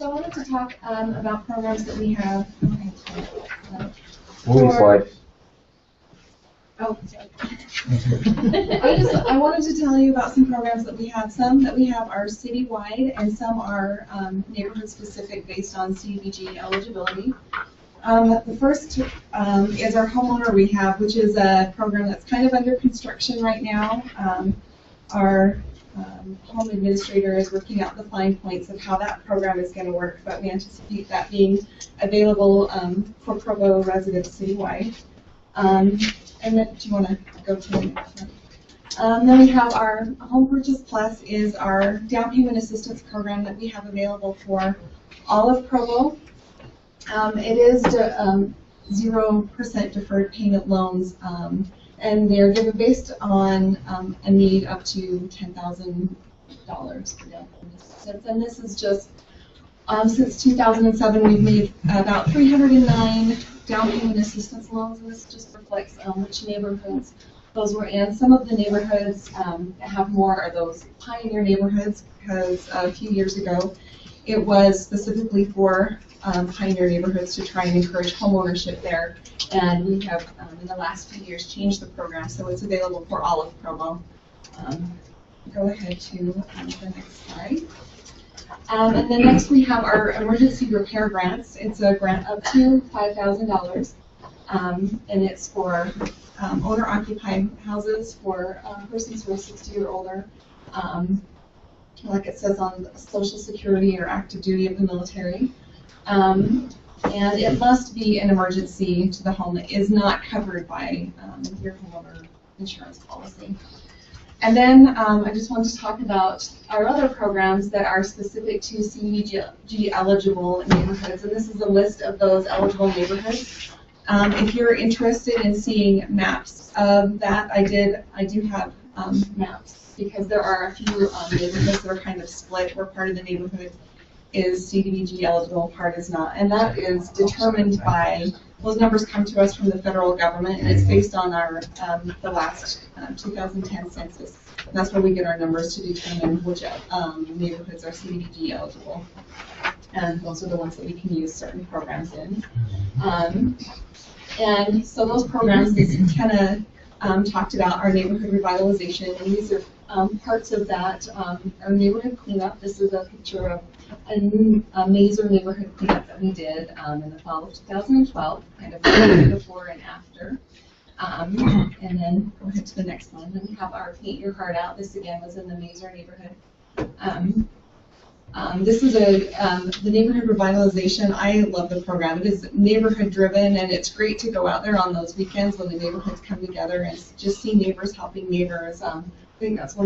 So I wanted to talk about programs that we have. Moving slide. Oh, sorry. I wanted to tell you about some programs that we have. Some that we have are citywide, and some are neighborhood specific based on CDBG eligibility. The first is our homeowner rehab, which is a program that's kind of under construction right now. Our home administrator is working out the fine points of how that program is going to work, but we anticipate that being available for Provo residents citywide. And then, do you want to go to the next one? Then we have our Home Purchase Plus is our down payment assistance program that we have available for all of Provo. It is 0% deferred payment loans, and they're given based on a need up to $10,000 for down payment assistance. And this is just since 2007, we've made about 309 down payment assistance loans, and this just reflects which neighborhoods those were in. Some of the neighborhoods that have more are those pioneer neighborhoods, because a few years ago it was specifically for pioneer neighborhoods to try and encourage home ownership there, and we have in the last few years changed the program so it's available for all of Provo. Go ahead to the next slide. And then next we have our emergency repair grants. It's a grant up to $5,000, and it's for owner-occupied houses for persons who are 60 or older, like it says on Social Security or active duty of the military. And it must be an emergency to the home that is not covered by your homeowner insurance policy. And then I just wanted to talk about our other programs that are specific to CDBG eligible neighborhoods, and this is a list of those eligible neighborhoods. If you're interested in seeing maps of that, I do have maps, because there are a few neighborhoods that are kind of split, where part of the neighborhood is CDBG eligible, part is not, and that is determined by, those numbers come to us from the federal government, and it's based on our the last 2010 census. And that's where we get our numbers to determine which neighborhoods are CDBG eligible, and those are the ones that we can use certain programs in. And so those programs, this kind of talked about our neighborhood revitalization, and these are parts of that. Our neighborhood cleanup, this is a picture of a Mazer neighborhood cleanup that we did in the fall of 2012, kind of before and after. And then go ahead to the next one. Then we have our Paint Your Heart Out. This again was in the Mazer neighborhood. This is the neighborhood revitalization. I love the program. It is neighborhood driven, and it's great to go out there on those weekends when the neighborhoods come together and just see neighbors helping neighbors. I think that's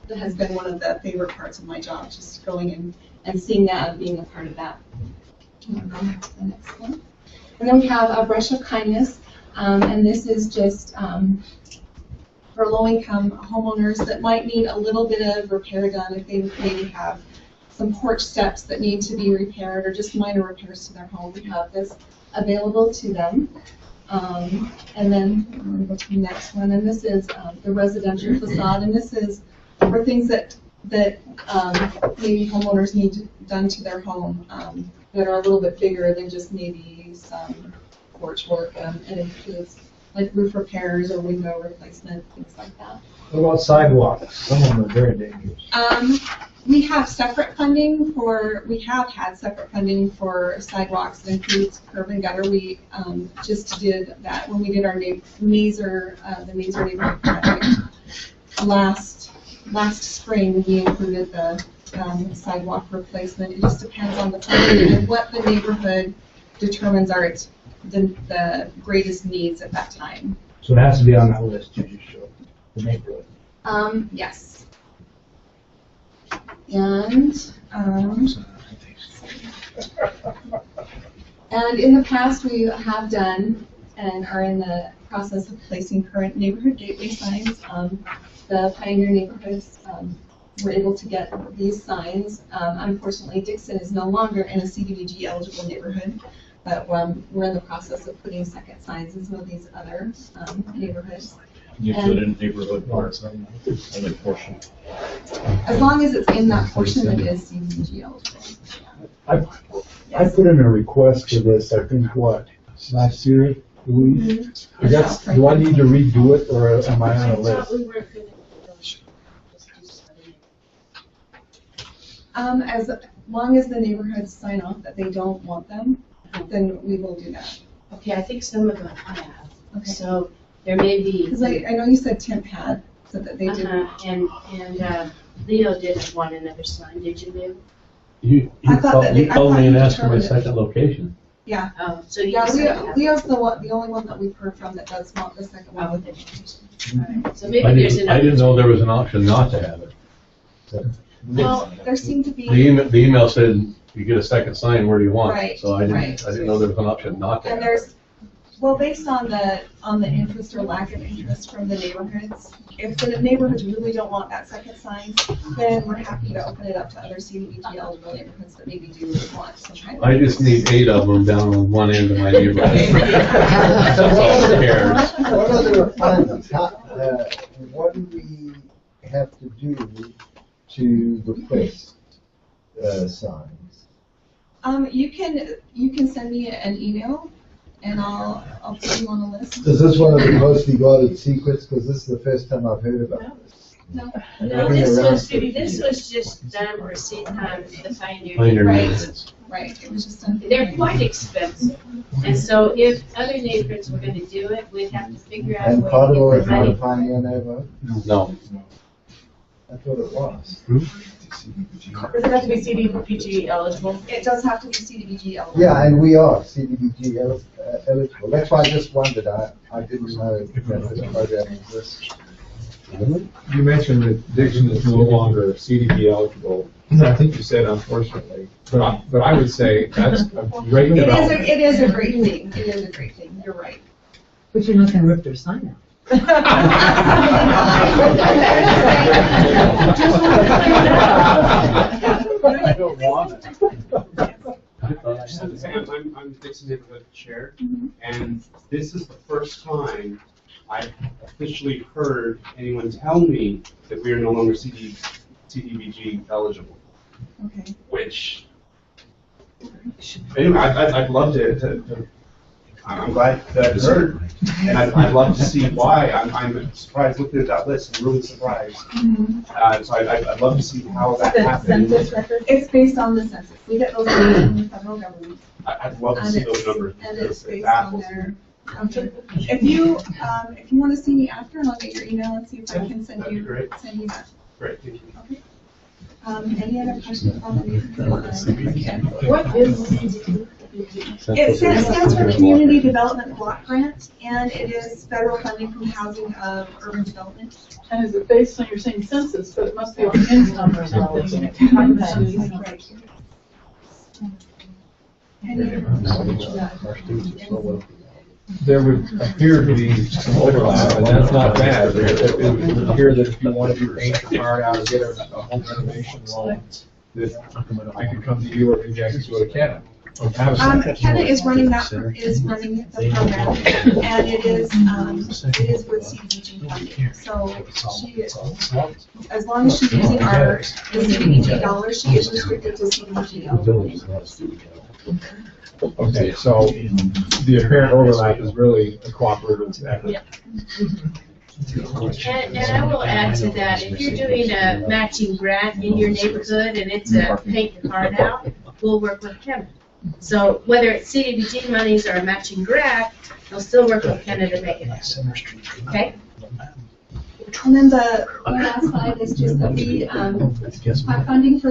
that has been one of the favorite parts of my job, just going and seeing that and being a part of that. Go ahead to the next one. And then we have a Brush of Kindness, and this is just for low-income homeowners that might need a little bit of repair done if they maybe have some porch steps that need to be repaired, or just minor repairs to their home. We have this available to them. And then I'm going to go to the next one, and this is the residential facade, and this is for things that maybe homeowners need done to their home that are a little bit bigger than just maybe some porch work. It includes like roof repairs or window replacement, things like that. What about sidewalks? Some of them are very dangerous. We have separate funding we have had separate funding for sidewalks that includes curb and gutter. We just did that when we did our Mazer neighborhood project last spring. We included the sidewalk replacement. It just depends on the funding and what the neighborhood determines are the greatest needs at that time. So it has to be on that list you just showed, the neighborhood. Yes. And in the past we have done and are in the process of placing current neighborhood gateway signs. The pioneer neighborhoods were able to get these signs. Unfortunately, Dixon is no longer in a CDBG eligible neighborhood, but we're in the process of putting second signs in some of these other neighborhoods. You put in neighborhood parts on the portion. As long as it's in that portion that is CDBG eligible. Yeah. I put in a request for this, I think, last year, I guess, do I need to redo it, or am I on a list? As long as the neighborhoods sign off that they don't want them, then we will do that. Okay, I think some of them have. Okay. So there may be. Because I know you said Tim had, said that they do. And Leo didn't want another sign, did you, Leo? You called me and asked for my second location. Yeah. Oh, so you Yeah, said Leo's the only one that we've heard from that does want the second oh, one. okay. So maybe there's another. I didn't know there was an option not to have it. Well, there seemed to be. The email said you get a second sign where you want. Right, So I right. didn't know there was an option not to have And it. there's, well, based on the interest or lack of interest from the neighborhoods, if the neighborhoods really don't want that second sign, then we're happy to open it up to other CDBG eligible neighborhoods that maybe do want some kind of. I just need 8 of them down on one end of my neighborhood. That's all that cares. What other funds, what do we have to do to replace signs? You can send me an email and I'll put you on a list. Is this one of the mostly guarded secrets? Because this is the first time I've heard about this. No. No, this was just done for the Pioneer. Right. Right, it was just something. They're quite expensive. And so if other neighborhoods were gonna do it, we'd have to figure out a And way Provo to is get not the a money. pioneer neighborhood? No. I thought it was. Does it have to be CDBG eligible? It does have to be CDBG eligible. Yeah, and we are CDBG eligible. That's why I just wondered. I didn't know that the program exists. You mentioned that Dixon is no longer CDB eligible. I think you said unfortunately, but I would say that's a great development. It is a great thing. It is a great thing. You're right. But you're not gonna rip their sign out. I don't want it. I'm Dixon Neighborhood Chair, and this is the first time I've officially heard anyone tell me that we are no longer CDBG eligible. Okay. Which, anyway, I'd love to I'm glad that I've heard, and I'd love to see why. I'm surprised looking at that list. I'm really surprised. So I'd love to see how that happened. Census record? It's based on the census. We get those data from the federal government. I'd love to see those numbers. And it's based That on their. If you want to see me after, and I'll get your email and see if I can send That'd be you great. that. Great, thank you. Okay. Any other questions on the? What is? It stands for Community Development Block Grant, and it is federal funding from Housing of Urban Development. And is it based on your same census, but it must be on income or something? There would appear to be some overlap, and that's not bad. It would appear that if you wanted to paint your car out or get a home renovation loan, that I could come to you, or maybe I could go to Kenna. Kenna is running the program, and it is with CDBG funding. So she is, as long as she's using the CDBG dollars, she is restricted to CDBG eligible. Okay, so the apparent overlap is really a cooperative effort. Yeah. And I will add to that, if you're doing a matching grant in your neighborhood and it's a paint your card out, we'll work with Kevin. So whether it's CDBG monies or a matching grant, we'll still work with Kevin to make it happen. Okay? And then the last slide is just that we have funding for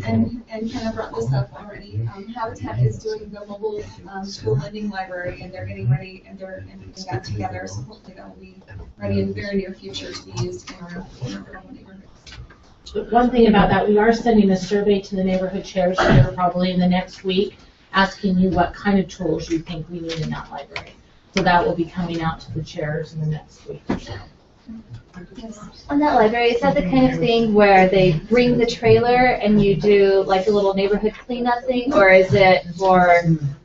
and Kenna brought this up already. Habitat is doing the mobile school lending library, and they're getting ready, and they're putting that together. So hopefully that will be ready in the very near future to be used in our neighborhoods. One thing about that, we are sending a survey to the neighborhood chairs here probably in the next week, asking you what kind of tools you think we need in that library. So that will be coming out to the chairs in the next week or so. On that library, is that the kind of thing where they bring the trailer and you do like a little neighborhood cleanup thing, or is it for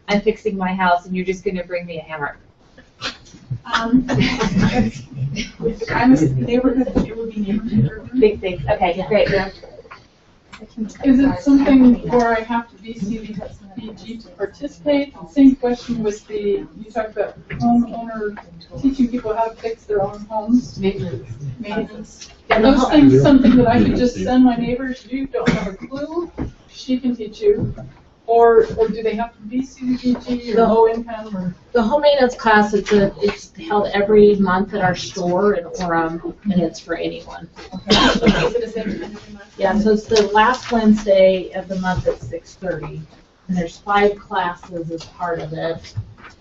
I'm fixing my house and you're just going to bring me a hammer? I'm a neighborhood, it would be neighborhood. Big things. Okay, great. Is it something where I have to be CDBG to participate? Same question with the, you talked about homeowner, teaching people how to fix their own homes. Maintenance. Are those things something that I could just send my neighbor to do, don't have a clue? She can teach you. Or do they have to be CDBG or low income or? The home maintenance class, it's held every month at our store in Orem, and it's for anyone. Yeah, so it's the last Wednesday of the month at 6:30, and there's 5 classes as part of it.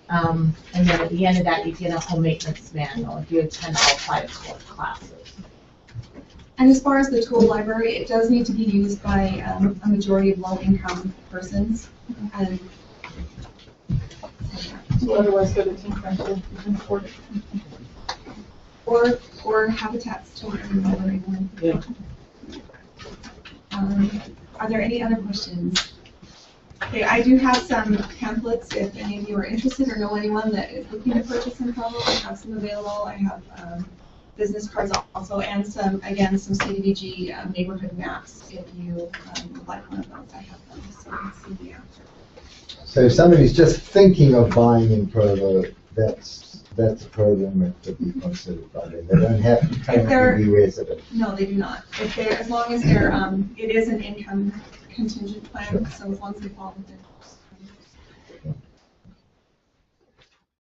And then at the end of that, you get a home maintenance manual if you attend all 5 classes. And as far as the tool library, it does need to be used by a majority of low-income persons. And So otherwise go to Team Friendly, you can afford it. or Habitat's children library one. Yeah. Are there any other questions? Okay, I do have some pamphlets if any of you are interested or know anyone that is looking to purchase in Provo. I have some available. I have business cards also, and some CDBG neighborhood maps if you would like one of those. I have them, so you can see the answer. So if somebody's just thinking of buying in Provo, that's a program that could be considered by them. They don't have to currently be resident. No, they do not. If they're, as long as they're, it is an income contingent plan, Sure. so as long as they fall within.